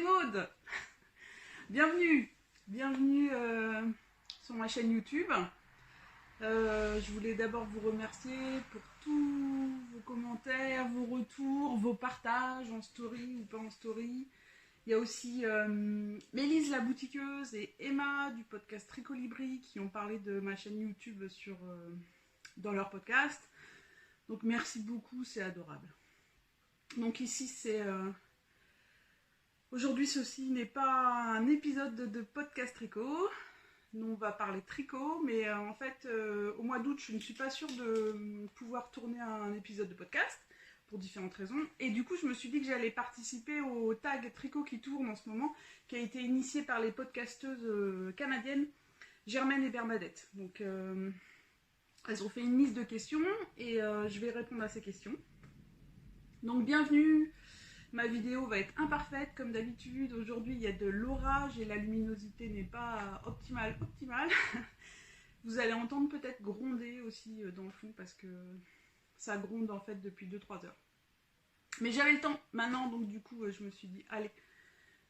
Maud. Bienvenue sur ma chaîne YouTube. Je voulais d'abord vous remercier pour tous vos commentaires, vos retours, vos partages en story ou pas en story. Il y a aussi Mélise la boutiqueuse et Emma du podcast Tricolibri qui ont parlé de ma chaîne YouTube dans leur podcast. Donc merci beaucoup, c'est adorable. Donc ici c'est... Aujourd'hui ceci n'est pas un épisode de podcast tricot. Nous on va parler tricot, mais en fait au mois d'août je ne suis pas sûre de pouvoir tourner un épisode de podcast pour différentes raisons. Et du coup je me suis dit que j'allais participer au tag tricot qui tourne en ce moment, qui a été initié par les podcasteuses canadiennes Germaine et Bernadette. Donc elles ont fait une liste de questions et je vais répondre à ces questions. Donc bienvenue. Ma vidéo va être imparfaite comme d'habitude. Aujourd'hui il y a de l'orage et la luminosité n'est pas optimale. Vous allez entendre peut-être gronder aussi dans le fond parce que ça gronde en fait depuis 2-3 heures. Mais j'avais le temps maintenant, donc du coup je me suis dit allez.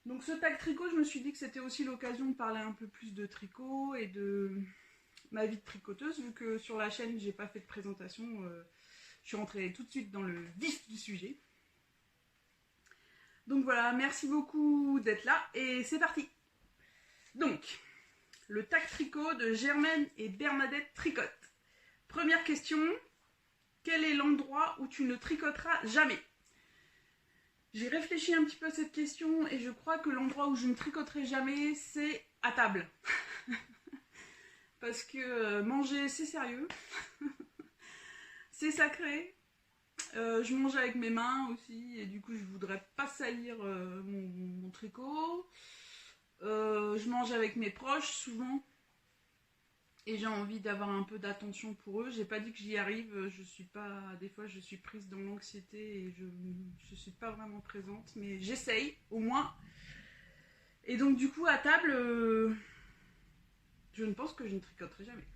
Donc ce tag tricot, je me suis dit que c'était aussi l'occasion de parler un peu plus de tricot et de ma vie de tricoteuse, vu que sur la chaîne j'ai pas fait de présentation. Je suis rentrée tout de suite dans le vif du sujet. Donc voilà, merci beaucoup d'être là et c'est parti. Donc, le tag tricot de Germaine et Bernadette tricotent. Première question, quel est l'endroit où tu ne tricoteras jamais? J'ai réfléchi un petit peu à cette question et je crois que l'endroit où je ne tricoterai jamais, c'est à table. Parce que manger, c'est sérieux. C'est sacré. Je mange avec mes mains aussi et du coup je voudrais pas salir mon tricot. Je mange avec mes proches souvent et j'ai envie d'avoir un peu d'attention pour eux. J'ai pas dit que j'y arrive, je suis pas, des fois je suis prise dans l'anxiété et je suis pas vraiment présente, mais j'essaye au moins. Et donc du coup à table, je ne pense que je ne tricoterai jamais.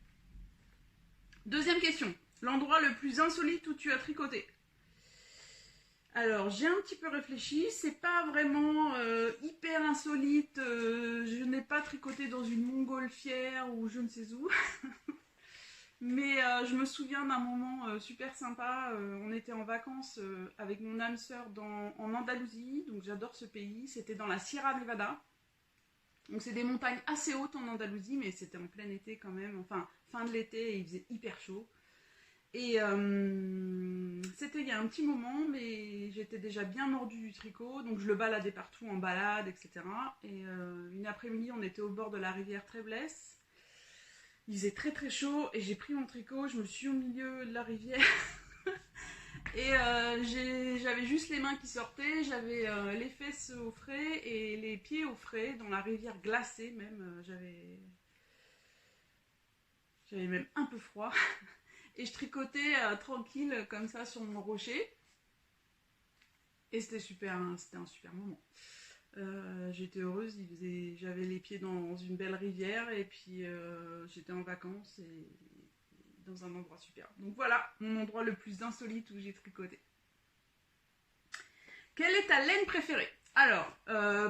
Deuxième question, l'endroit le plus insolite où tu as tricoté? Alors, j'ai un petit peu réfléchi, c'est pas vraiment hyper insolite, je n'ai pas tricoté dans une montgolfière ou je ne sais où, mais je me souviens d'un moment super sympa, on était en vacances avec mon âme sœur en Andalousie, donc j'adore ce pays, c'était dans la Sierra Nevada, donc c'est des montagnes assez hautes en Andalousie, mais c'était en plein été quand même, enfin fin de l'été et il faisait hyper chaud. Et c'était il y a un petit moment, mais j'étais déjà bien mordue du tricot, donc je le baladais partout en balade, etc. Et une après-midi, on était au bord de la rivière Tréblesse. Il faisait très très chaud et j'ai pris mon tricot, je me suis au milieu de la rivière. Et j'avais juste les mains qui sortaient, j'avais les fesses au frais et les pieds au frais, dans la rivière glacée même. J'avais même un peu froid. Et je tricotais tranquille comme ça sur mon rocher. Et c'était super, hein, c'était un super moment. J'étais heureuse, j'avais les pieds dans une belle rivière et puis j'étais en vacances et dans un endroit super. Donc voilà, mon endroit le plus insolite où j'ai tricoté. Quelle est ta laine préférée? Alors,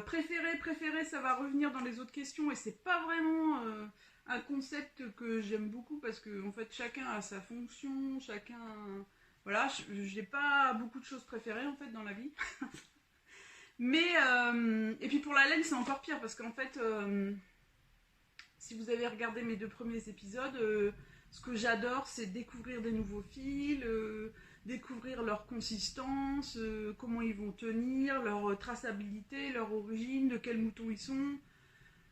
préférée, ça va revenir dans les autres questions et c'est pas vraiment... un concept que j'aime beaucoup parce que en fait chacun a sa fonction, chacun... Voilà, j'ai pas beaucoup de choses préférées en fait dans la vie. Mais, et puis pour la laine c'est encore pire parce qu'en fait, si vous avez regardé mes 2 premiers épisodes, ce que j'adore c'est découvrir des nouveaux fils, découvrir leur consistance, comment ils vont tenir, leur traçabilité, leur origine, de quel mouton ils sont.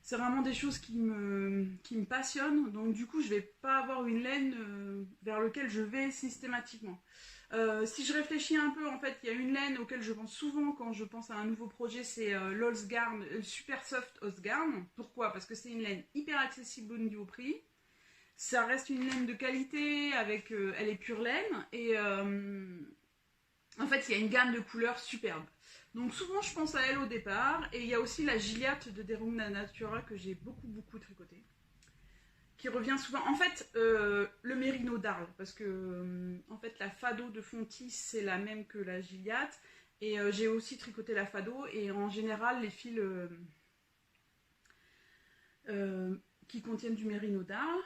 C'est vraiment des choses qui me passionnent, donc du coup je vais pas avoir une laine vers laquelle je vais systématiquement. Si je réfléchis un peu, en fait il y a une laine auquel je pense souvent quand je pense à un nouveau projet, c'est l'Holzgarn Super Soft Holzgarn. Pourquoi? Parce que c'est une laine hyper accessible au niveau prix, ça reste une laine de qualité, avec, elle est pure laine, et en fait il y a une gamme de couleurs superbe. Donc souvent je pense à elle au départ, et il y a aussi la Gilliatt de Derungna Natura que j'ai beaucoup tricoté, qui revient souvent. En fait, le Mérino d'Arles, parce que en fait la Fado de Fontis c'est la même que la Gilliatt, Et j'ai aussi tricoté la fado, et en général, les fils qui contiennent du mérino d'art.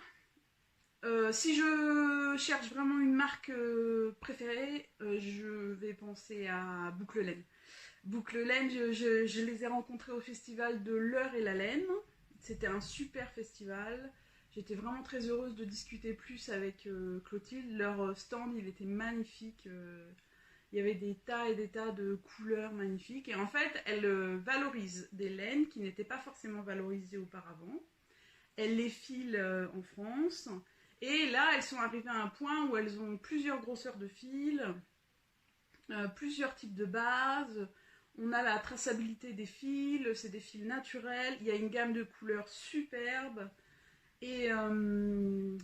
Si je cherche vraiment une marque préférée, je vais penser à Boucle Laine. Boucle Laine, je les ai rencontrés au festival de l'Heure et la Laine. C'était un super festival. J'étais vraiment très heureuse de discuter plus avec Clotilde. Leur stand, il était magnifique. Il y avait des tas et des tas de couleurs magnifiques. Et en fait, elle valorise des laines qui n'étaient pas forcément valorisées auparavant. Elle les file en France. Et là, elles sont arrivées à un point où elles ont plusieurs grosseurs de fils, plusieurs types de bases. On a la traçabilité des fils, c'est des fils naturels. Il y a une gamme de couleurs superbe. Et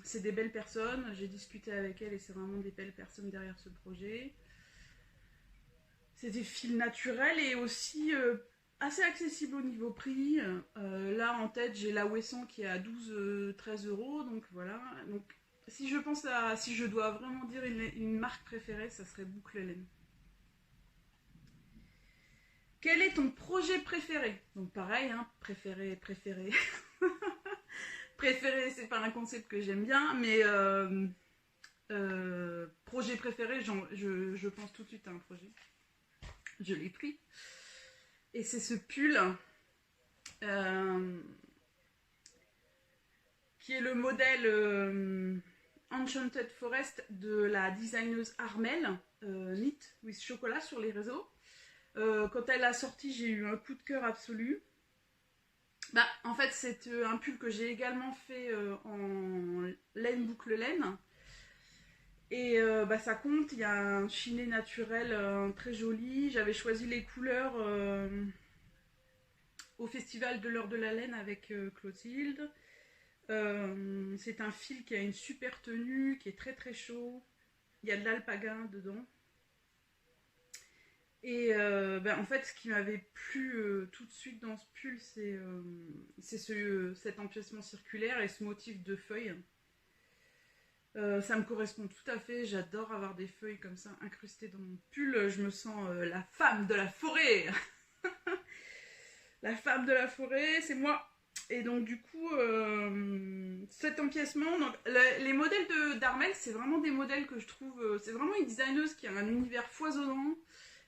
c'est des belles personnes. J'ai discuté avec elles et c'est vraiment des belles personnes derrière ce projet. C'est des fils naturels et aussi assez accessibles au niveau prix. Là en tête j'ai la Wesson qui est à 12-13 euros, donc voilà. Donc si je dois vraiment dire une marque préférée, ça serait Boucle Laine. Quel est ton projet préféré? Donc pareil, hein, préféré. Préféré, c'est pas un concept que j'aime bien, mais projet préféré, je pense tout de suite à un projet. Je l'ai pris. Et c'est ce pull qui est le modèle Enchanted Forest de la designeuse Armelle, Knit with Chocolat sur les réseaux. Quand elle a sorti, j'ai eu un coup de cœur absolu. Bah, en fait, c'est un pull que j'ai également fait en laine boucle laine. Et bah, ça compte, il y a un chiné naturel très joli. J'avais choisi les couleurs au festival de l'Heure de la Laine avec Clotilde. C'est un fil qui a une super tenue, qui est très très chaud. Il y a de l'alpaga dedans. Et ben, en fait, ce qui m'avait plu tout de suite dans ce pull, c'est cet empiècement circulaire et ce motif de feuilles. Ça me correspond tout à fait, j'adore avoir des feuilles comme ça incrustées dans mon pull. Je me sens la femme de la forêt. La femme de la forêt, c'est moi. Et donc du coup, cet empiècement, donc, les modèles d'Armelle, c'est vraiment des modèles que je trouve, c'est vraiment une designeuse qui a un univers foisonnant,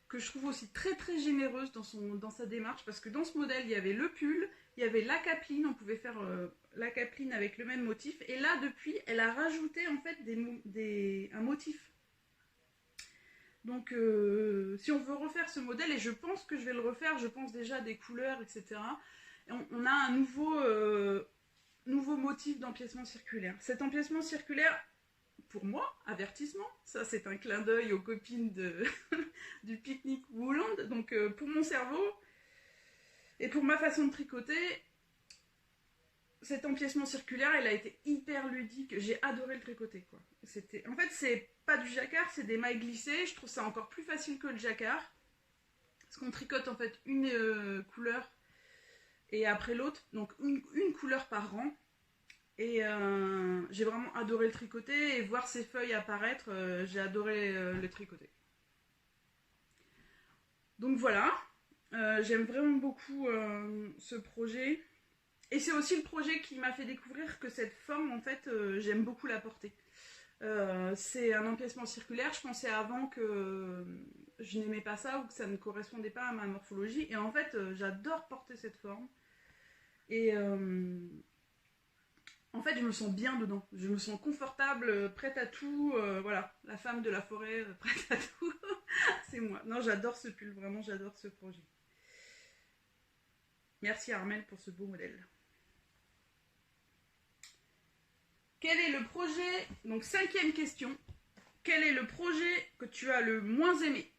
que je trouve aussi très très généreuse dans sa démarche, parce que dans ce modèle, il y avait le pull, il y avait la capeline, on pouvait faire la capeline avec le même motif, et là depuis, elle a rajouté en fait un motif. Donc si on veut refaire ce modèle, et je pense que je vais le refaire, je pense déjà à des couleurs, etc., on a un nouveau motif d'empiècement circulaire. Cet empiècement circulaire, pour moi, avertissement, ça c'est un clin d'œil aux copines du pique-nique Wooland, donc pour mon cerveau et pour ma façon de tricoter, cet empiècement circulaire, il a été hyper ludique, j'ai adoré le tricoter, quoi. En fait, c'est pas du jacquard, c'est des mailles glissées, je trouve ça encore plus facile que le jacquard, parce qu'on tricote en fait une couleur et après l'autre, donc une couleur par rang. Et j'ai vraiment adoré le tricoter et voir ces feuilles apparaître, j'ai adoré le tricoter. Donc voilà, j'aime vraiment beaucoup ce projet. Et c'est aussi le projet qui m'a fait découvrir que cette forme, en fait, j'aime beaucoup la porter. C'est un empiècement circulaire, je pensais avant que je n'aimais pas ça ou que ça ne correspondait pas à ma morphologie. Et en fait, j'adore porter cette forme. Et en fait, je me sens bien dedans. Je me sens confortable, prête à tout. Voilà, la femme de la forêt, prête à tout. C'est moi. Non, j'adore ce pull, vraiment, j'adore ce projet. Merci Armelle pour ce beau modèle. Quel est le projet, donc 5e question, quel est le projet que tu as le moins aimé?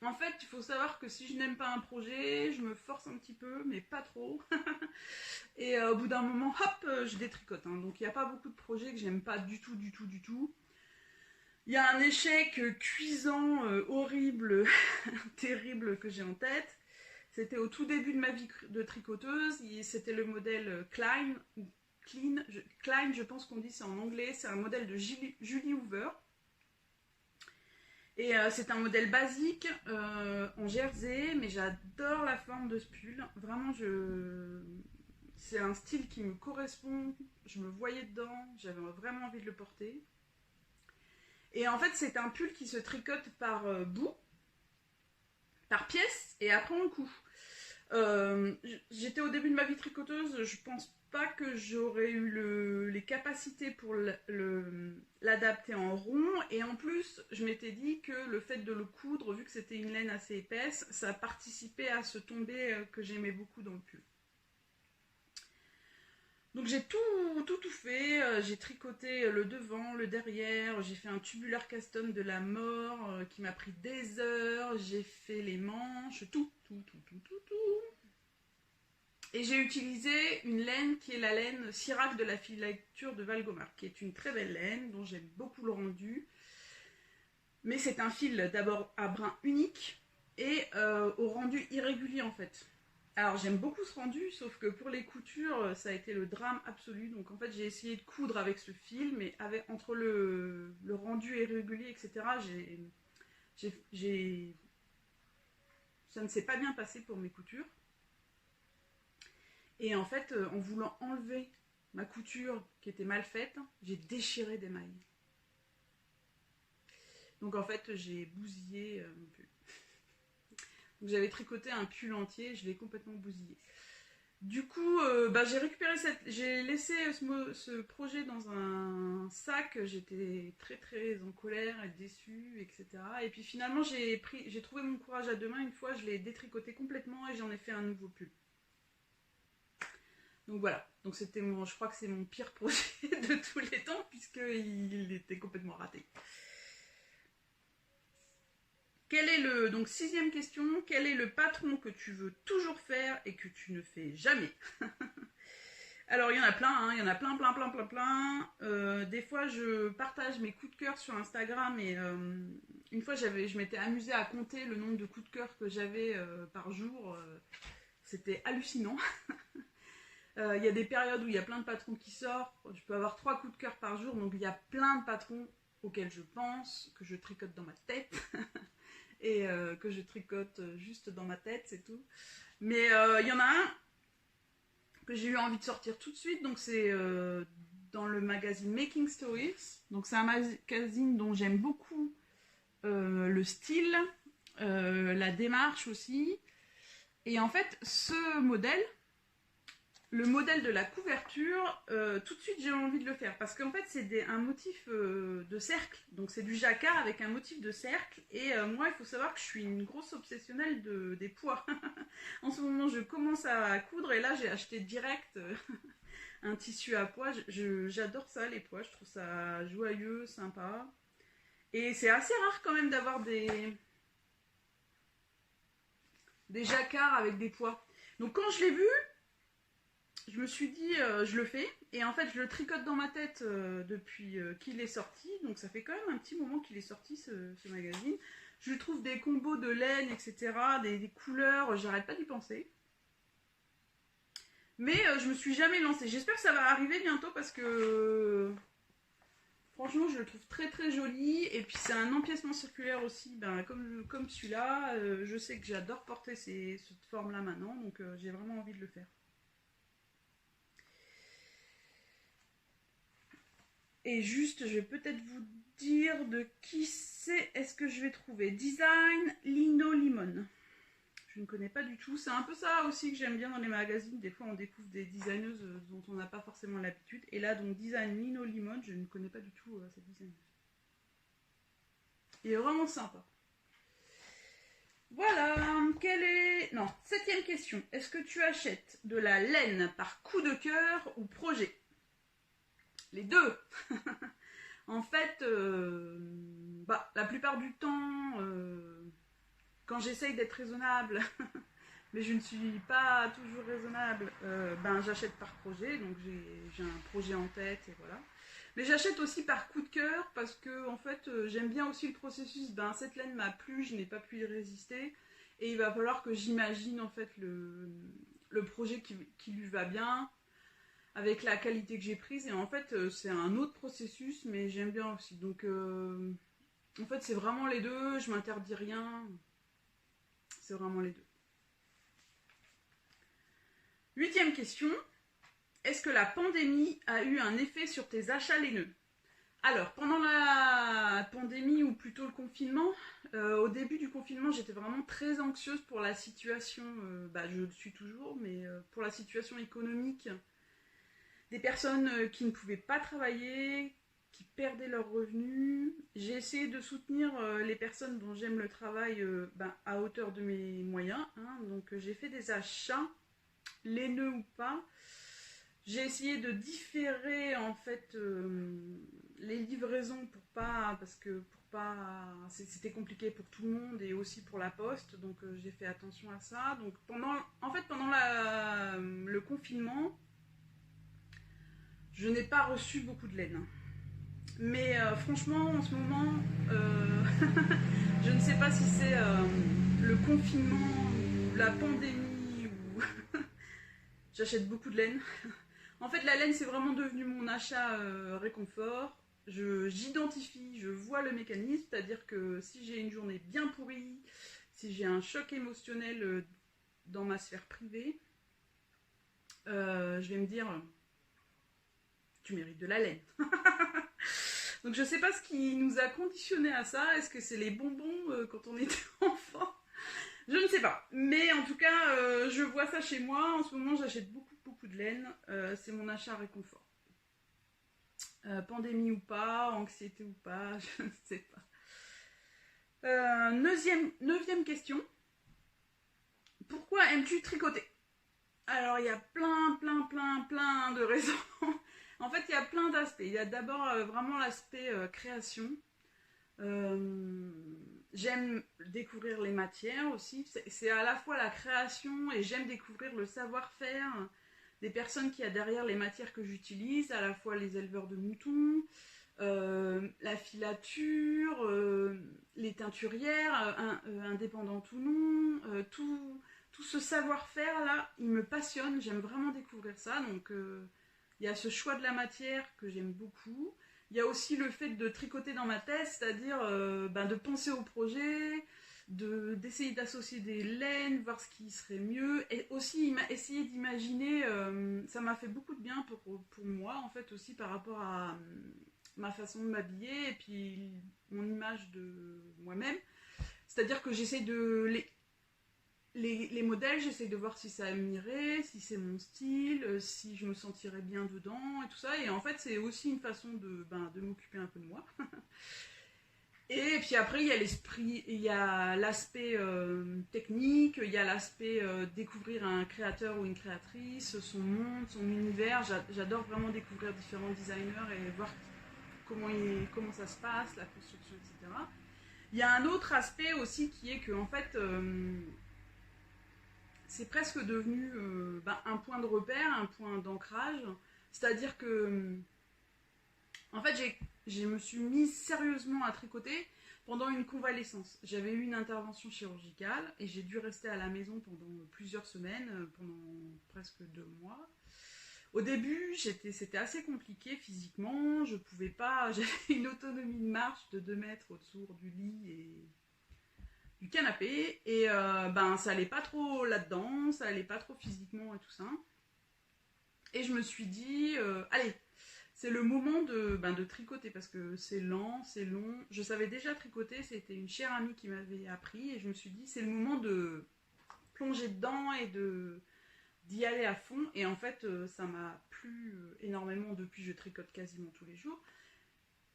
En fait, il faut savoir que si je n'aime pas un projet, je me force un petit peu, mais pas trop. Et au bout d'un moment, hop, je détricote. Hein. Donc il n'y a pas beaucoup de projets que j'aime pas du tout. Il y a un échec cuisant, horrible, terrible que j'ai en tête. C'était au tout début de ma vie de tricoteuse. C'était le modèle Klein, ou Clean. Klein, je pense qu'on dit c'est en anglais. C'est un modèle de Julie Hoover. Et c'est un modèle basique en jersey, mais j'adore la forme de ce pull. Vraiment, c'est un style qui me correspond. Je me voyais dedans, j'avais vraiment envie de le porter. Et en fait, c'est un pull qui se tricote par bout, par pièce, et après on le coud. J'étais au début de ma vie tricoteuse, je pense pas que j'aurais eu les capacités pour l'adapter en rond, et en plus je m'étais dit que le fait de le coudre, vu que c'était une laine assez épaisse, ça participait à ce tombé que j'aimais beaucoup dans le pull. Donc j'ai tout fait, j'ai tricoté le devant, le derrière, j'ai fait un tubular custom de la mort qui m'a pris des heures, j'ai fait les manches, tout. Et j'ai utilisé une laine qui est la laine Sirac de la filature de Valgomar, qui est une très belle laine dont j'aime beaucoup le rendu. Mais c'est un fil d'abord à brin unique et au rendu irrégulier en fait. Alors j'aime beaucoup ce rendu, sauf que pour les coutures, ça a été le drame absolu. Donc en fait j'ai essayé de coudre avec ce fil, mais entre le rendu irrégulier, etc., ça ne s'est pas bien passé pour mes coutures. Et en fait, en voulant enlever ma couture qui était mal faite, j'ai déchiré des mailles. Donc en fait, j'ai bousillé mon pull. Donc j'avais tricoté un pull entier, je l'ai complètement bousillé. Du coup, j'ai récupéré j'ai laissé ce projet dans un sac. J'étais très en colère et déçue, etc. Et puis finalement, j'ai trouvé mon courage à deux mains. Une fois, je l'ai détricoté complètement et j'en ai fait un nouveau pull. Donc voilà, donc je crois que c'est mon pire projet de tous les temps puisqu'il était complètement raté. Donc 6e question, quel est le patron que tu veux toujours faire et que tu ne fais jamais? Alors il y en a plein, hein, il y en a plein. Des fois je partage mes coups de cœur sur Instagram et une fois je m'étais amusée à compter le nombre de coups de cœur que j'avais par jour. C'était hallucinant. Il y a des périodes où il y a plein de patrons qui sortent. Je peux avoir 3 coups de cœur par jour, donc il y a plein de patrons auxquels je pense, que je tricote dans ma tête. Et que je tricote juste dans ma tête, c'est tout. Mais il y en a un que j'ai eu envie de sortir tout de suite, donc c'est dans le magazine Making Stories. Donc c'est un magazine dont j'aime beaucoup le style, la démarche aussi. Et en fait, ce modèle, le modèle de la couverture, tout de suite j'ai envie de le faire parce qu'en fait c'est un motif de cercle, donc c'est du jacquard avec un motif de cercle et moi il faut savoir que je suis une grosse obsessionnelle des pois. En ce moment je commence à coudre et là j'ai acheté direct un tissu à pois. J'adore ça, les pois, je trouve ça joyeux, sympa, et c'est assez rare quand même d'avoir des jacquards avec des pois. Donc quand je l'ai vu, je me suis dit, je le fais. Et en fait, je le tricote dans ma tête depuis qu'il est sorti. Donc ça fait quand même un petit moment qu'il est sorti, ce magazine. Je trouve des combos de laine, etc. Des couleurs, j'arrête pas d'y penser. Mais je me suis jamais lancée. J'espère que ça va arriver bientôt parce que franchement, je le trouve très joli. Et puis c'est un empiècement circulaire aussi, comme celui-là. Je sais que j'adore porter cette forme-là maintenant. Donc j'ai vraiment envie de le faire. Et juste, je vais peut-être vous dire de qui c'est. Est-ce que je vais trouver Design Lino Limon? Je ne connais pas du tout. C'est un peu ça aussi que j'aime bien dans les magazines. Des fois, on découvre des designeuses dont on n'a pas forcément l'habitude. Et là, donc, Design Lino Limon, je ne connais pas du tout cette designeuse. Il est vraiment sympa. Voilà. Non, 7e question. Est-ce que tu achètes de la laine par coup de cœur ou projet? Les deux. En fait, la plupart du temps, quand j'essaye d'être raisonnable, mais je ne suis pas toujours raisonnable, j'achète par projet, donc j'ai un projet en tête et voilà. Mais j'achète aussi par coup de cœur parce que en fait, j'aime bien aussi le processus. Cette laine m'a plu, je n'ai pas pu y résister, et il va falloir que j'imagine en fait le projet qui lui va bien, avec la qualité que j'ai prise, et en fait c'est un autre processus, mais j'aime bien aussi. Donc En fait, c'est vraiment les deux, je m'interdis rien. C'est vraiment les deux. 8e question. Est-ce que la pandémie a eu un effet sur tes achats laineux? Alors, pendant la pandémie, ou plutôt le confinement, au début du confinement, j'étais vraiment très anxieuse pour la situation, je le suis toujours, mais pour la situation économique des personnes qui ne pouvaient pas travailler, qui perdaient leurs revenus. J'ai essayé de soutenir les personnes dont j'aime le travail à hauteur de mes moyens. Hein. Donc j'ai fait des achats, laineux ou pas. J'ai essayé de différer en fait les livraisons parce que c'était compliqué pour tout le monde et aussi pour la poste, donc j'ai fait attention à ça. Donc pendant le confinement, je n'ai pas reçu beaucoup de laine. Mais franchement, en ce moment, je ne sais pas si c'est le confinement ou la pandémie ou j'achète beaucoup de laine. En fait, la laine, c'est vraiment devenu mon achat réconfort. J'identifie, je vois le mécanisme, c'est-à-dire que si j'ai une journée bien pourrie, si j'ai un choc émotionnel dans ma sphère privée, je vais me dire, tu mérites de la laine. Donc je sais pas ce qui nous a conditionné à ça. Est-ce que c'est les bonbons quand on était enfant? Je ne sais pas. Mais en tout cas, je vois ça chez moi. En ce moment, j'achète beaucoup de laine. C'est mon achat réconfort. Pandémie ou pas, anxiété ou pas, je ne sais pas. Neuvième question. Pourquoi aimes-tu tricoter? Alors, il y a plein de raisons. En fait, il y a plein d'aspects. Il y a d'abord vraiment l'aspect création. J'aime découvrir les matières aussi. C'est à la fois la création et j'aime découvrir le savoir-faire des personnes qu'il y a derrière les matières que j'utilise, à la fois les éleveurs de moutons, la filature, les teinturières, indépendantes ou non, tout ce savoir-faire là, il me passionne, j'aime vraiment découvrir ça. Donc il y a ce choix de la matière que j'aime beaucoup. Il y a aussi le fait de tricoter dans ma tête, c'est-à-dire de penser au projet, d'essayer d'associer des laines, voir ce qui serait mieux, et aussi essayer d'imaginer, ça m'a fait beaucoup de bien pour moi, en fait, aussi par rapport à ma façon de m'habiller, et puis mon image de moi-même. C'est-à-dire que j'essaye de... Les modèles, j'essaye de voir si ça m'irait, si c'est mon style, si je me sentirais bien dedans et tout ça. Et en fait, c'est aussi une façon de m'occuper un peu de moi. Et puis après, il y a l'aspect technique, il y a l'aspect découvrir un créateur ou une créatrice, son monde, son univers. J'adore vraiment découvrir différents designers et voir comment ça se passe, la construction, etc. Il y a un autre aspect aussi qui est que en fait... c'est presque devenu un point de repère, un point d'ancrage. C'est-à-dire que, en fait, je me suis mise sérieusement à tricoter pendant une convalescence. J'avais eu une intervention chirurgicale et j'ai dû rester à la maison pendant plusieurs semaines, pendant presque 2 mois. Au début, c'était assez compliqué physiquement. Je pouvais pas, j'avais une autonomie de marche de 2 mètres autour du lit et du canapé et ça allait pas trop là-dedans, ça allait pas trop physiquement et tout ça. Et je me suis dit, allez, c'est le moment de tricoter parce que c'est lent, c'est long. Je savais déjà tricoter, c'était une chère amie qui m'avait appris et je me suis dit, c'est le moment de plonger dedans et d'y aller à fond. Et en fait, ça m'a plu énormément depuis, je tricote quasiment tous les jours.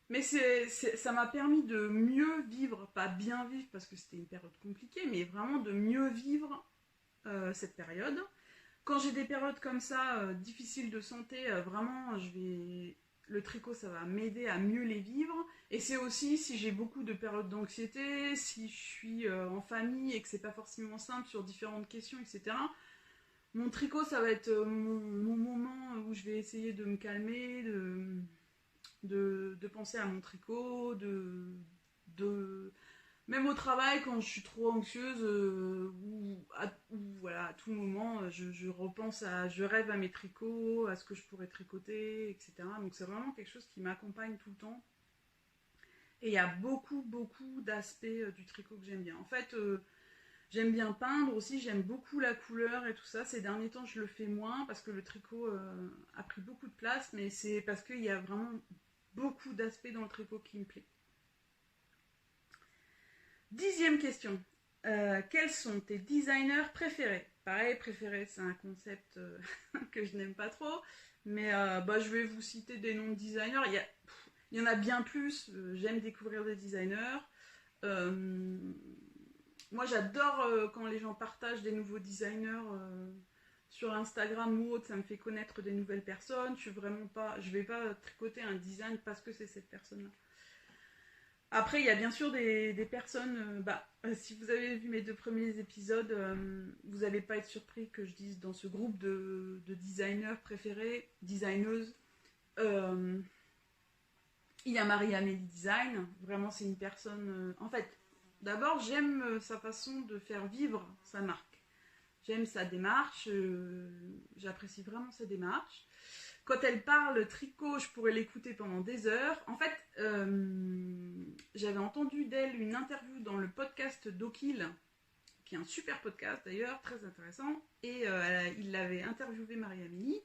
Mais ça m'a permis de mieux vivre, pas bien vivre parce que c'était une période compliquée, mais vraiment de mieux vivre cette période. Quand j'ai des périodes comme ça, difficiles de santé, vraiment, le tricot, ça va m'aider à mieux les vivre. Et c'est aussi si j'ai beaucoup de périodes d'anxiété, si je suis en famille et que c'est pas forcément simple sur différentes questions, etc. Mon tricot, ça va être mon moment où je vais essayer de me calmer, de penser à mon tricot, même au travail quand je suis trop anxieuse ou voilà, à tout moment je repense je rêve à mes tricots, à ce que je pourrais tricoter, etc. Donc c'est vraiment quelque chose qui m'accompagne tout le temps Et il y a beaucoup d'aspects du tricot que j'aime bien. En fait, j'aime bien peindre aussi, j'aime beaucoup la couleur et tout ça. Ces derniers temps, je le fais moins parce que le tricot a pris beaucoup de place, mais c'est parce qu'il y a vraiment beaucoup d'aspects dans le tricot qui me plaît. 10e question. Quels sont tes designers préférés? Pareil, préféré, c'est un concept que je n'aime pas trop, mais je vais vous citer des noms de designers. Il y en a bien plus. J'aime découvrir des designers. Moi, j'adore quand les gens partagent des nouveaux designers sur Instagram ou autre. Ça me fait connaître des nouvelles personnes. Je vais pas tricoter un design parce que c'est cette personne-là. Après, il y a bien sûr des personnes. Si vous avez vu mes 2 premiers épisodes, vous n'allez pas être surpris que je dise dans ce groupe de designers préférés, designeuses. Il y a Marie-Amélie Design. Vraiment, c'est une personne. En fait, d'abord, j'aime sa façon de faire vivre sa marque. J'aime sa démarche. J'apprécie vraiment sa démarche. Quand elle parle tricot, je pourrais l'écouter pendant des heures. En fait, j'avais entendu d'elle une interview dans le podcast d'Okil, qui est un super podcast d'ailleurs, très intéressant. Et il l'avait interviewé Marie-Amélie.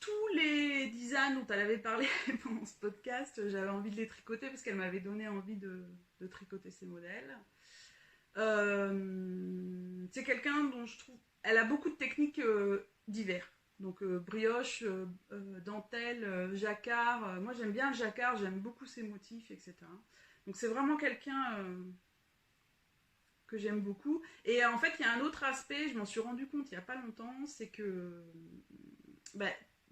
Tous les designs dont elle avait parlé pendant ce podcast, j'avais envie de les tricoter parce qu'elle m'avait donné envie de tricoter ces modèles. C'est quelqu'un dont je trouve... Elle a beaucoup de techniques diverses. Donc brioche, dentelle, jacquard. Moi j'aime bien le jacquard, j'aime beaucoup ses motifs, etc. Donc c'est vraiment quelqu'un que j'aime beaucoup. Et en fait il y a un autre aspect, je m'en suis rendu compte il n'y a pas longtemps, c'est que...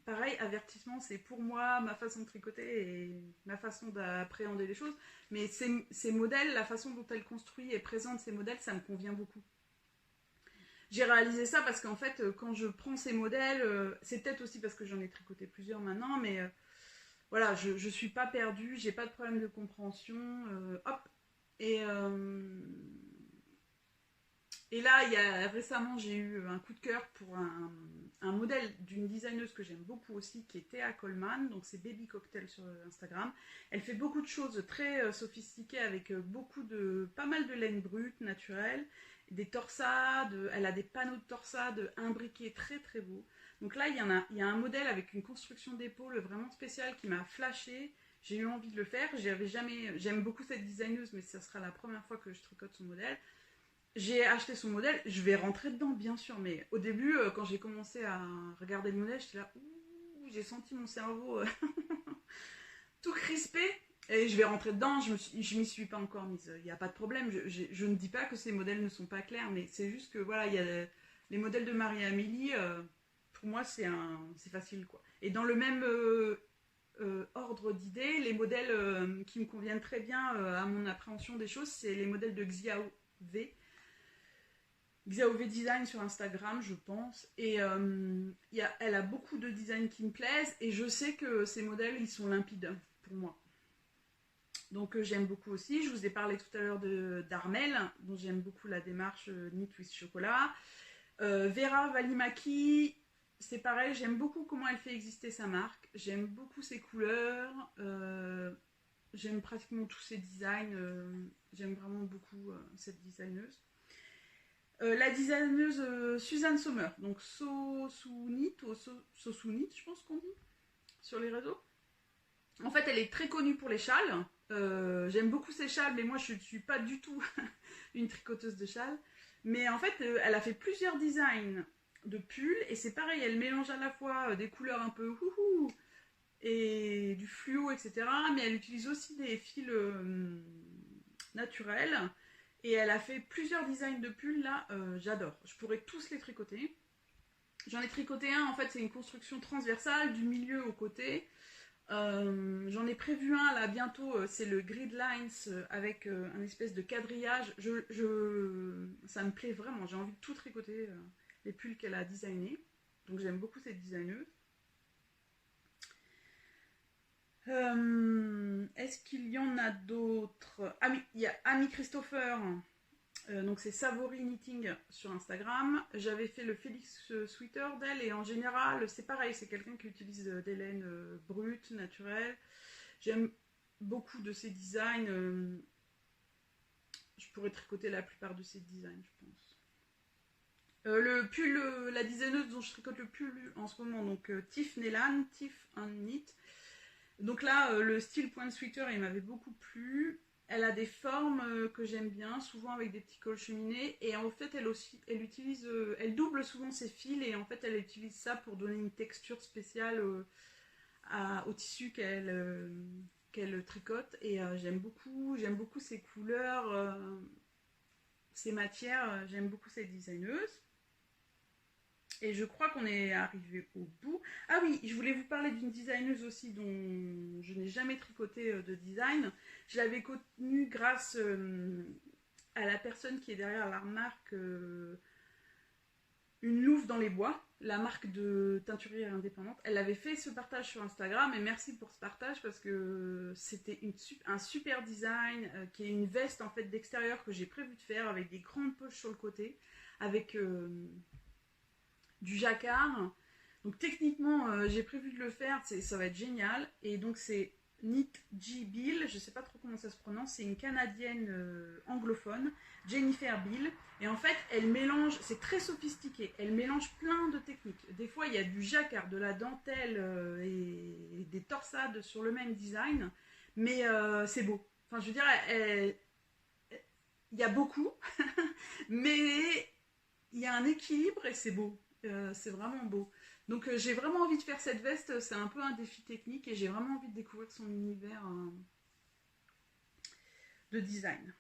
pareil, avertissement, c'est pour moi ma façon de tricoter et ma façon d'appréhender les choses. Mais ces modèles, la façon dont elle construit et présente ces modèles, ça me convient beaucoup. J'ai réalisé ça parce qu'en fait, quand je prends ces modèles, c'est peut-être aussi parce que j'en ai tricoté plusieurs maintenant, mais voilà, je suis pas perdue, j'ai pas de problème de compréhension, hop. Et là, récemment, j'ai eu un coup de cœur pour un modèle d'une designeuse que j'aime beaucoup aussi, qui est Théa Coleman, donc c'est Baby Cocktail sur Instagram. Elle fait beaucoup de choses très sophistiquées avec pas mal de laine brute, naturelle, des torsades, elle a des panneaux de torsades imbriqués très très beaux. Donc là, il y a un modèle avec une construction d'épaule vraiment spéciale qui m'a flashé. J'ai eu envie de le faire. J'aime beaucoup cette designeuse, mais ça sera la première fois que je tricote son modèle. J'ai acheté son modèle, je vais rentrer dedans bien sûr, mais au début, quand j'ai commencé à regarder le modèle, j'étais là, ouh, j'ai senti mon cerveau tout crispé. Et je vais rentrer dedans, je m'y suis pas encore mise, il n'y a pas de problème, je ne dis pas que ces modèles ne sont pas clairs, mais c'est juste que voilà, il y a les modèles de Marie-Amélie, pour moi c'est facile quoi. Et dans le même ordre d'idées, les modèles qui me conviennent très bien à mon appréhension des choses, c'est les modèles de Xiao V Design sur Instagram, je pense. Et elle a beaucoup de designs qui me plaisent. Et je sais que ces modèles, ils sont limpides pour moi. Donc j'aime beaucoup aussi. Je vous ai parlé tout à l'heure d'Armel, dont j'aime beaucoup la démarche Knit with Chocolat. Vera Valimaki, c'est pareil. J'aime beaucoup comment elle fait exister sa marque. J'aime beaucoup ses couleurs. J'aime pratiquement tous ses designs. J'aime vraiment beaucoup cette designeuse. La designeuse Suzanne Sommer, donc Sosunit, je pense qu'on dit, sur les réseaux. En fait, elle est très connue pour les châles. J'aime beaucoup ses châles, mais moi, je ne suis pas du tout une tricoteuse de châles. Mais en fait, elle a fait plusieurs designs de pulls, et c'est pareil, elle mélange à la fois des couleurs un peu houhou et du fluo, etc. Mais elle utilise aussi des fils naturels. Et elle a fait plusieurs designs de pulls, là, j'adore. Je pourrais tous les tricoter. J'en ai tricoté un, en fait, c'est une construction transversale, du milieu au côté. J'en ai prévu un, là, bientôt, c'est le Grid Lines, avec un espèce de quadrillage. Ça me plaît vraiment, j'ai envie de tout tricoter, les pulls qu'elle a designés. Donc j'aime beaucoup cette designeuse. Est-ce qu'il y en a d'autres? Ah oui, il y a Amy Christopher, donc c'est Savory Knitting sur Instagram. J'avais fait le Félix Sweater d'elle, et en général c'est pareil, c'est quelqu'un qui utilise des laines brutes, naturelles. J'aime beaucoup de ses designs. Je pourrais tricoter la plupart de ses designs, je pense. Le pull, la designeuse dont je tricote le pull en ce moment, donc Tiff Nelan, Tiff and Knit. Donc là, le style point sweater, il m'avait beaucoup plu. Elle a des formes que j'aime bien, souvent avec des petits cols cheminés. Et en fait, elle double souvent ses fils et en fait, elle utilise ça pour donner une texture spéciale au tissu qu'elle tricote. Et j'aime beaucoup ses couleurs, ses matières. J'aime beaucoup cette designeuse. Et je crois qu'on est arrivé au bout. Ah oui, je voulais vous parler d'une designeuse aussi dont je n'ai jamais tricoté de design. Je l'avais connue grâce à la personne qui est derrière la marque Une Louve dans les Bois, la marque de teinturière indépendante. Elle avait fait ce partage sur Instagram et merci pour ce partage parce que c'était un super design qui est une veste en fait d'extérieur que j'ai prévu de faire avec des grandes poches sur le côté, avec du jacquard. Donc techniquement, j'ai prévu de le faire, ça va être génial. Et donc c'est Knit G. Bill, je sais pas trop comment ça se prononce, c'est une Canadienne anglophone, Jennifer Bill. Et en fait, elle mélange, c'est très sophistiqué, elle mélange plein de techniques. Des fois, il y a du jacquard, de la dentelle et des torsades sur le même design, mais c'est beau. Enfin, je veux dire, il y a beaucoup, mais il y a un équilibre et c'est beau. C'est vraiment beau. Donc j'ai vraiment envie de faire cette veste, c'est un peu un défi technique et j'ai vraiment envie de découvrir son univers de design.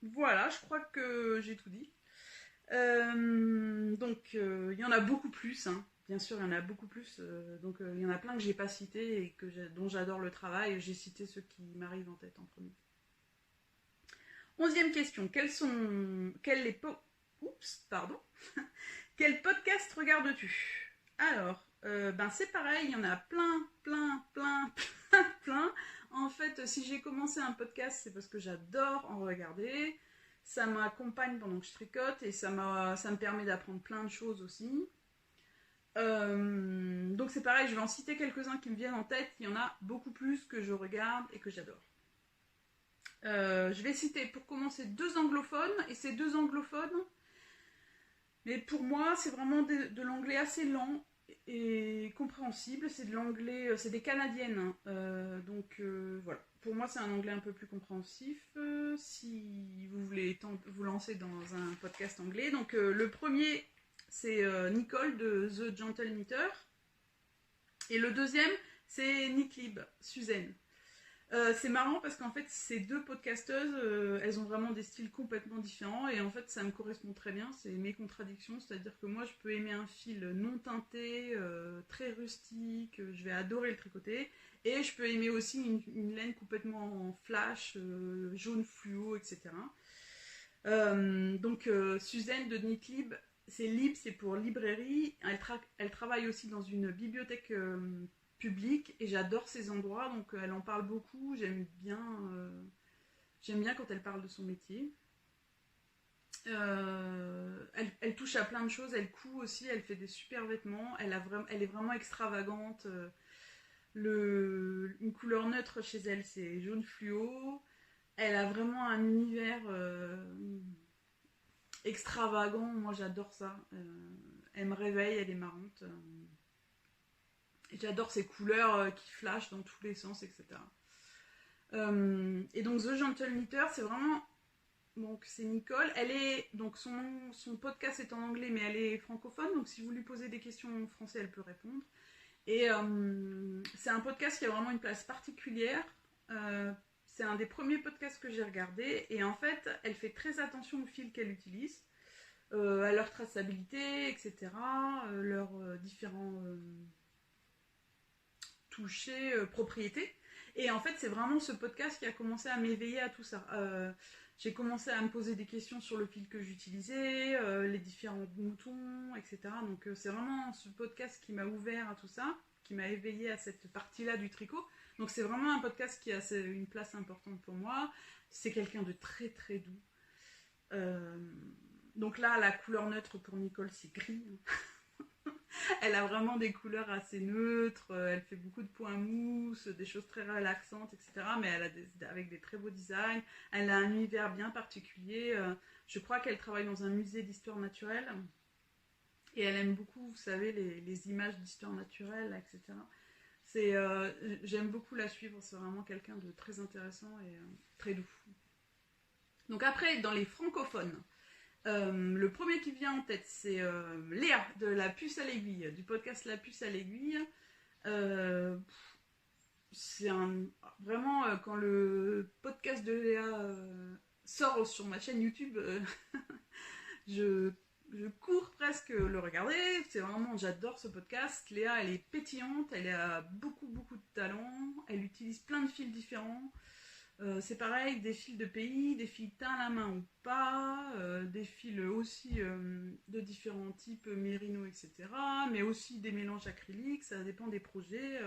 Voilà, je crois que j'ai tout dit. Donc il y en a beaucoup plus, hein. Bien sûr il y en a beaucoup plus, donc il y en a plein que j'ai pas cités et dont j'adore le travail, j'ai cité ceux qui m'arrivent en tête en premier. 11e question, quel podcast regardes-tu? Alors, c'est pareil, il y en a plein. En fait, si j'ai commencé un podcast, c'est parce que j'adore en regarder. Ça m'accompagne pendant que je tricote et ça me permet d'apprendre plein de choses aussi. Donc c'est pareil, je vais en citer quelques-uns qui me viennent en tête. Il y en a beaucoup plus que je regarde et que j'adore. Je vais citer pour commencer 2 anglophones, et ces 2 anglophones, mais pour moi c'est vraiment de l'anglais assez lent et compréhensible. C'est de l'anglais, c'est des Canadiennes, donc voilà. Pour moi c'est un anglais un peu plus compréhensif si vous voulez vous lancer dans un podcast anglais. Donc le premier c'est Nicole de The Gentle Knitter, et le deuxième c'est Knitlib, Suzanne. C'est marrant parce qu'en fait ces 2 podcasteuses, elles ont vraiment des styles complètement différents et en fait ça me correspond très bien, c'est mes contradictions, c'est-à-dire que moi je peux aimer un fil non teinté, très rustique, je vais adorer le tricoter, et je peux aimer aussi une laine complètement flash, jaune fluo, etc. Donc Suzanne de Knitlib, c'est pour librairie, elle travaille aussi dans une bibliothèque public et j'adore ces endroits, donc elle en parle beaucoup. J'aime bien quand elle parle de son métier. Elle touche à plein de choses, elle coud aussi, elle fait des super vêtements, elle est vraiment extravagante. Une couleur neutre chez elle, c'est jaune fluo. Elle a vraiment un univers extravagant, moi j'adore ça. Elle me réveille, elle est marrante. J'adore ces couleurs qui flashent dans tous les sens, etc. Et donc The Gentle Knitter, c'est vraiment... Donc c'est Nicole, donc son podcast est en anglais, mais elle est francophone, donc si vous lui posez des questions en français, elle peut répondre. Et c'est un podcast qui a vraiment une place particulière. C'est un des premiers podcasts que j'ai regardé, et en fait, elle fait très attention aux fils qu'elle utilise, à leur traçabilité, etc., leurs différents toucher propriété. Et en fait c'est vraiment ce podcast qui a commencé à m'éveiller à tout ça. J'ai commencé à me poser des questions sur le fil que j'utilisais, les différents boutons, etc. Donc c'est vraiment ce podcast qui m'a ouvert à tout ça, qui m'a éveillé à cette partie-là du tricot. Donc c'est vraiment un podcast qui a une place importante pour moi. C'est quelqu'un de très très doux. Donc là, la couleur neutre pour Nicole, c'est gris. Elle a vraiment des couleurs assez neutres, elle fait beaucoup de points mousse, des choses très relaxantes, etc. Mais elle a avec des très beaux designs. Elle a un univers bien particulier. Je crois qu'elle travaille dans un musée d'histoire naturelle. Et elle aime beaucoup, vous savez, les images d'histoire naturelle, etc. J'aime beaucoup la suivre, c'est vraiment quelqu'un de très intéressant et très doux. Donc après, dans les francophones, le premier qui vient en tête, c'est Léa de La Puce à l'Aiguille, du podcast La Puce à l'Aiguille. C'est vraiment, quand le podcast de Léa sort sur ma chaîne YouTube, je cours presque le regarder. C'est vraiment, j'adore ce podcast. Léa, elle est pétillante, elle a beaucoup de talent, elle utilise plein de fils différents. C'est pareil, des fils de pays, des fils teints à la main ou pas, des fils aussi de différents types, mérino, etc. Mais aussi des mélanges acryliques, ça dépend des projets.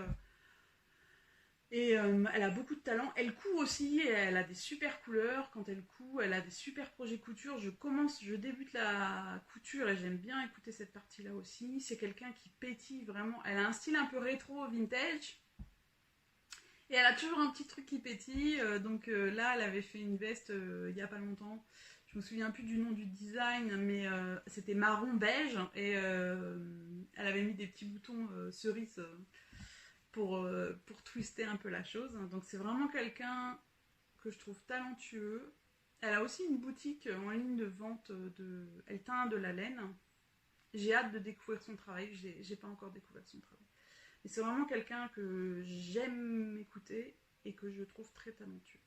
Et elle a beaucoup de talent. Elle coud aussi, elle a des super couleurs. Quand elle coud, elle a des super projets couture. Je débute la couture et j'aime bien écouter cette partie-là aussi. C'est quelqu'un qui pétille vraiment. Elle a un style un peu rétro, vintage. Et elle a toujours un petit truc qui pétille. Donc là, elle avait fait une veste il n'y a pas longtemps. Je me souviens plus du nom du design, mais c'était marron beige. Et elle avait mis des petits boutons cerises pour twister un peu la chose. Donc c'est vraiment quelqu'un que je trouve talentueux. Elle a aussi une boutique en ligne de vente. Elle teint de la laine. J'ai hâte de découvrir son travail. J'ai pas encore découvert son travail. Et c'est vraiment quelqu'un que j'aime écouter et que je trouve très talentueux.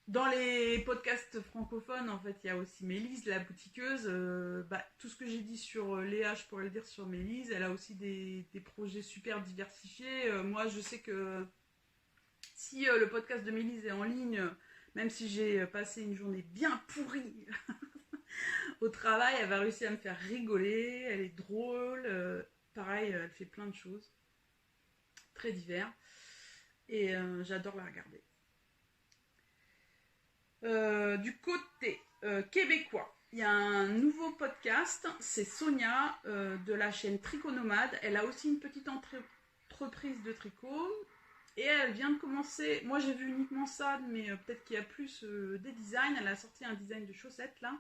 Dans les podcasts francophones, en fait, il y a aussi Mélise, la boutiqueuse. Tout ce que j'ai dit sur Léa, je pourrais le dire sur Mélise. Elle a aussi des projets super diversifiés. Moi, je sais que si le podcast de Mélise est en ligne, même si j'ai passé une journée bien pourrie au travail, elle va réussir à me faire rigoler. Elle est drôle. Pareil, elle fait plein de choses. Très divers. Et j'adore la regarder. Du côté québécois, il y a un nouveau podcast, c'est Sonia de la chaîne Tricot Nomade. Elle a aussi une petite entreprise de tricot et elle vient de commencer. Moi j'ai vu uniquement ça, mais peut-être qu'il y a plus des designs. Elle a sorti un design de chaussettes là.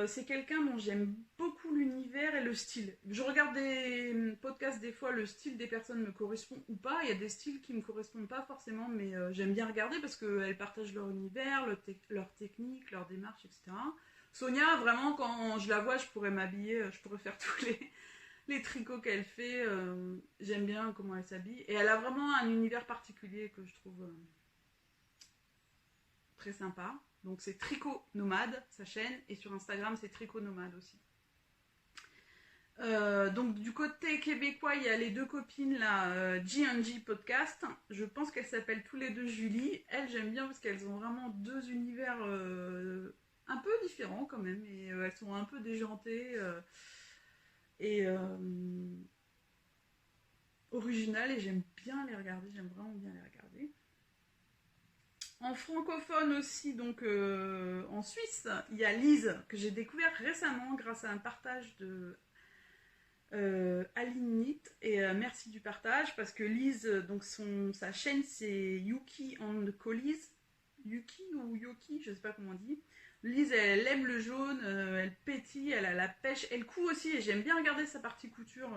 C'est quelqu'un dont j'aime beaucoup l'univers et le style. Je regarde des podcasts des fois, le style des personnes me correspond ou pas. Il y a des styles qui me correspondent pas forcément, mais j'aime bien regarder parce qu'elles partagent leur univers, leur technique, leur démarche, etc. Sonia, vraiment, quand je la vois, je pourrais m'habiller, je pourrais faire tous les tricots qu'elle fait. J'aime bien comment elle s'habille. Et elle a vraiment un univers particulier que je trouve très sympa. Donc c'est Tricot Nomade, sa chaîne, et sur Instagram c'est Tricot Nomade aussi. Donc du côté québécois, il y a les deux copines là, G&G Podcast. Je pense qu'elles s'appellent tous les deux Julie. Elles, j'aime bien parce qu'elles ont vraiment deux univers un peu différents quand même. Et elles sont un peu déjantées et originales. Et j'aime bien les regarder, j'aime vraiment bien les regarder. En francophone aussi, donc en Suisse, il y a Lise, que j'ai découvert récemment grâce à un partage de Aline Nit. Et merci du partage, parce que Lise, donc sa chaîne c'est Yuki and Collies. Yuki ou Yoki, je sais pas comment on dit. Lise, elle aime le jaune, elle pétille, elle a la pêche, elle coud aussi, et j'aime bien regarder sa partie couture.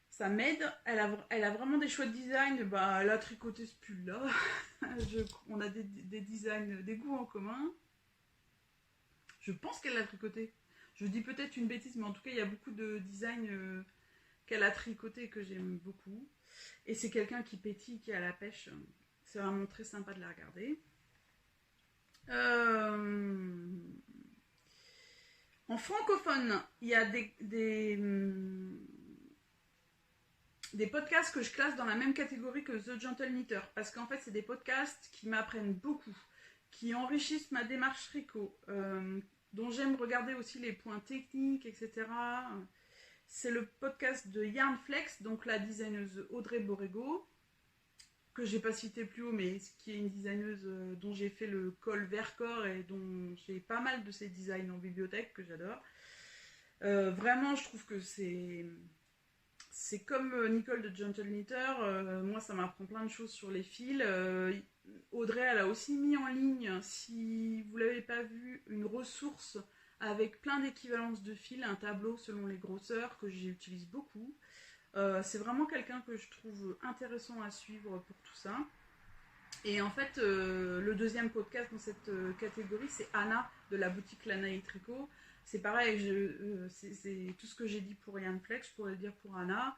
Ça m'aide. Elle a vraiment des chouettes designs. Elle a tricoté ce pull là. On a des designs, des goûts en commun. Je pense qu'elle l'a tricoté. Je dis peut-être une bêtise, mais en tout cas il y a beaucoup de designs qu'elle a tricoté que j'aime beaucoup. Et c'est quelqu'un qui pétille, qui a la pêche. C'est vraiment très sympa de la regarder. En francophone, il y a des podcasts que je classe dans la même catégorie que The Gentle Knitter, parce qu'en fait c'est des podcasts qui m'apprennent beaucoup, qui enrichissent ma démarche tricot, dont j'aime regarder aussi les points techniques, etc. C'est le podcast de Yarnflex, donc la designeuse Audrey Borrego. que j'ai pas cité plus haut, mais qui est une designeuse dont j'ai fait le col Vercors et dont j'ai pas mal de ses designs en bibliothèque que j'adore. Vraiment, je trouve que c'est comme Nicole de Gentle Knitter. Moi, ça m'apprend plein de choses sur les fils. Audrey, elle a aussi mis en ligne, si vous l'avez pas vu, une ressource avec plein d'équivalences de fils, un tableau selon les grosseurs que j'utilise beaucoup. C'est vraiment quelqu'un que je trouve intéressant à suivre pour tout ça. Et en fait, le deuxième podcast dans cette catégorie, c'est Anna de la boutique Lana et Tricot. C'est pareil, c'est tout ce que j'ai dit pour Yann Flex, je pourrais le dire pour Anna.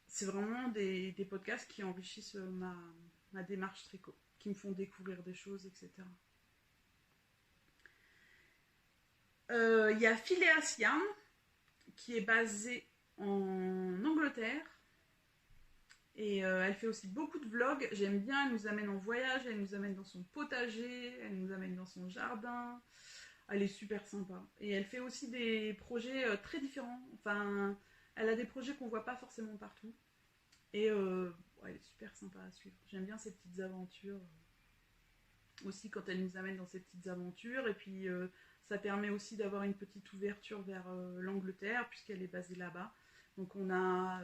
C'est vraiment des podcasts qui enrichissent ma démarche tricot, qui me font découvrir des choses, etc. Il y a Phileas Yarn, qui est basée en Angleterre. Et elle fait aussi beaucoup de vlogs. J'aime bien, elle nous amène en voyage, elle nous amène dans son potager, elle nous amène dans son jardin. Elle est super sympa. Et elle fait aussi des projets très différents. Enfin, elle a des projets qu'on voit pas forcément partout. Et elle est super sympa à suivre. J'aime bien ses petites aventures. Aussi quand elle nous amène dans ses petites aventures. Et puis ça permet aussi d'avoir une petite ouverture vers l'Angleterre, puisqu'elle est basée là-bas. Donc on a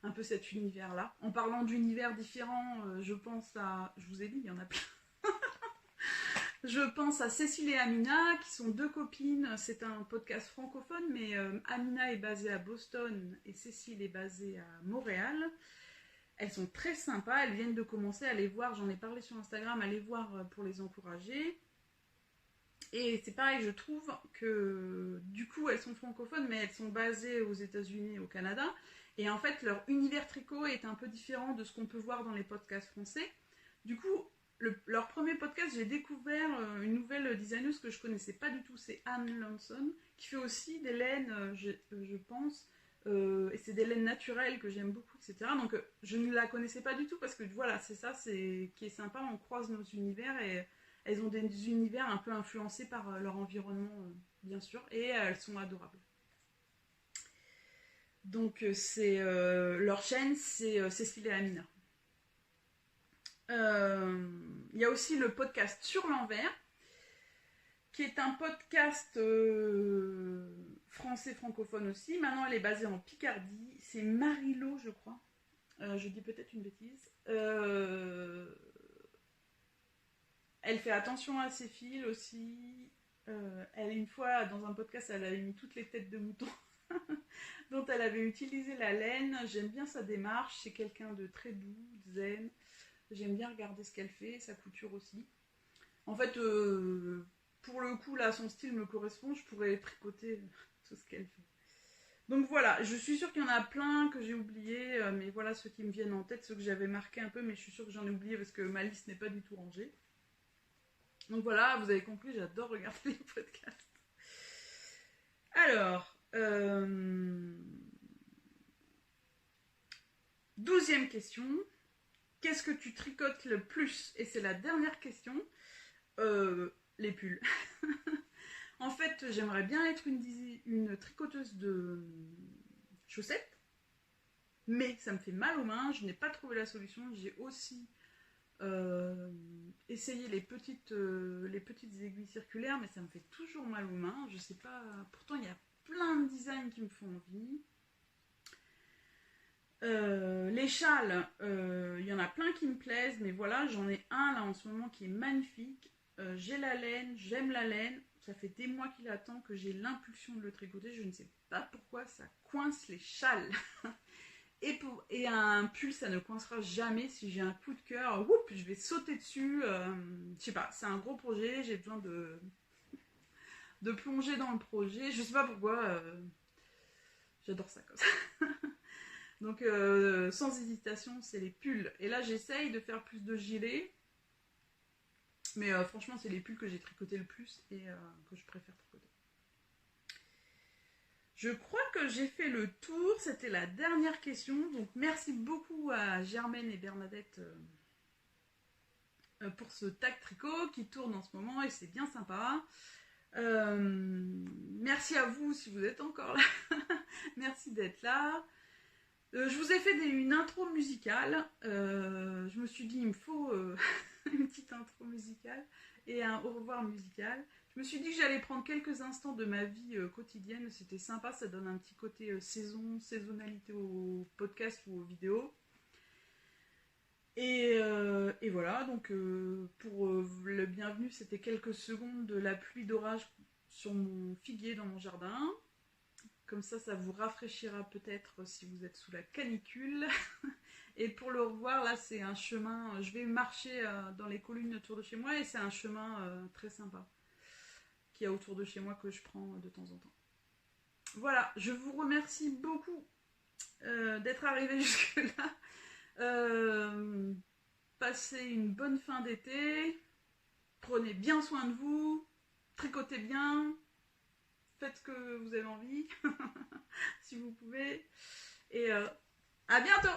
un peu cet univers-là. En parlant d'univers différents, je pense à... Je vous ai dit, il y en a plein. Je pense à Cécile et Amina, qui sont deux copines. C'est un podcast francophone, mais Amina est basée à Boston et Cécile est basée à Montréal. Elles sont très sympas, elles viennent de commencer à les voir, j'en ai parlé sur Instagram, à les voir pour les encourager. Et c'est pareil, je trouve que du coup elles sont francophones, mais elles sont basées aux États-Unis et au Canada. Et en fait, leur univers tricot est un peu différent de ce qu'on peut voir dans les podcasts français. Du coup, leur premier podcast, j'ai découvert une nouvelle designeuse que je connaissais pas du tout, c'est Anne Lanson, qui fait aussi des laines, je pense, et c'est des laines naturelles que j'aime beaucoup, etc. Donc je ne la connaissais pas du tout parce que voilà, c'est ça qui est sympa, on croise nos univers et elles ont des univers un peu influencés par leur environnement, bien sûr, et elles sont adorables. Donc leur chaîne, c'est Cécile et Amina. Il y a aussi le podcast Sur l'envers, qui est un podcast français francophone aussi. Maintenant, elle est basée en Picardie. C'est Marilo, je crois. Je dis peut-être une bêtise. Elle fait attention à ses fils aussi. Une fois, dans un podcast, elle avait mis toutes les têtes de mouton dont elle avait utilisé la laine. J'aime bien sa démarche. C'est quelqu'un de très doux, zen. J'aime bien regarder ce qu'elle fait, sa couture aussi. En fait, pour le coup, là, son style me correspond. Je pourrais tricoter tout ce qu'elle fait. Donc voilà, je suis sûre qu'il y en a plein que j'ai oubliés, mais voilà ceux qui me viennent en tête, ceux que j'avais marqués un peu, mais je suis sûre que j'en ai oublié parce que ma liste n'est pas du tout rangée. Donc voilà, vous avez compris, j'adore regarder les podcasts. Alors, 12e question. Qu'est-ce que tu tricotes le plus? Et c'est la dernière question. Les pulls. En fait, j'aimerais bien être une tricoteuse de chaussettes, mais ça me fait mal aux mains. Je n'ai pas trouvé la solution. J'ai aussi essayé les petites aiguilles circulaires, mais ça me fait toujours mal aux mains. Je sais pas. Pourtant, il y a plein de designs qui me font envie. Les châles, il y en a plein qui me plaisent, mais voilà, j'en ai un là en ce moment qui est magnifique. J'ai la laine, j'aime la laine. Ça fait des mois qu'il attend que j'ai l'impulsion de le tricoter. Je ne sais pas pourquoi ça coince les châles. Et un pull, ça ne coincera jamais. Si j'ai un coup de cœur, je vais sauter dessus. Je sais pas, c'est un gros projet. J'ai besoin de plonger dans le projet. Je sais pas pourquoi. J'adore ça comme ça. Donc sans hésitation, c'est les pulls. Et là, j'essaye de faire plus de gilets. Mais franchement, c'est les pulls que j'ai tricoté le plus et que je préfère tricoter. Je crois que j'ai fait le tour. C'était la dernière question. Donc merci beaucoup à Germaine et Bernadette pour ce tag tricot qui tourne en ce moment et c'est bien sympa. Merci à vous si vous êtes encore là. Merci d'être là. Je vous ai fait une intro musicale. Je me suis dit, il me faut une petite intro musicale et un au revoir musical. Je me suis dit que j'allais prendre quelques instants de ma vie quotidienne. C'était sympa, ça donne un petit côté saisonnalité au podcast ou aux vidéos. Et voilà, donc pour le bienvenu, c'était quelques secondes de la pluie d'orage sur mon figuier dans mon jardin. Comme ça vous rafraîchira peut-être si vous êtes sous la canicule. Et pour le revoir, là, c'est un chemin. Je vais marcher dans les collines autour de chez moi et c'est un chemin très sympa qu'il y a autour de chez moi que je prends de temps en temps. Voilà, je vous remercie beaucoup d'être arrivé jusque-là. Passez une bonne fin d'été. Prenez bien soin de vous. Tricotez bien. Faites ce que vous avez envie, si vous pouvez. Et à bientôt!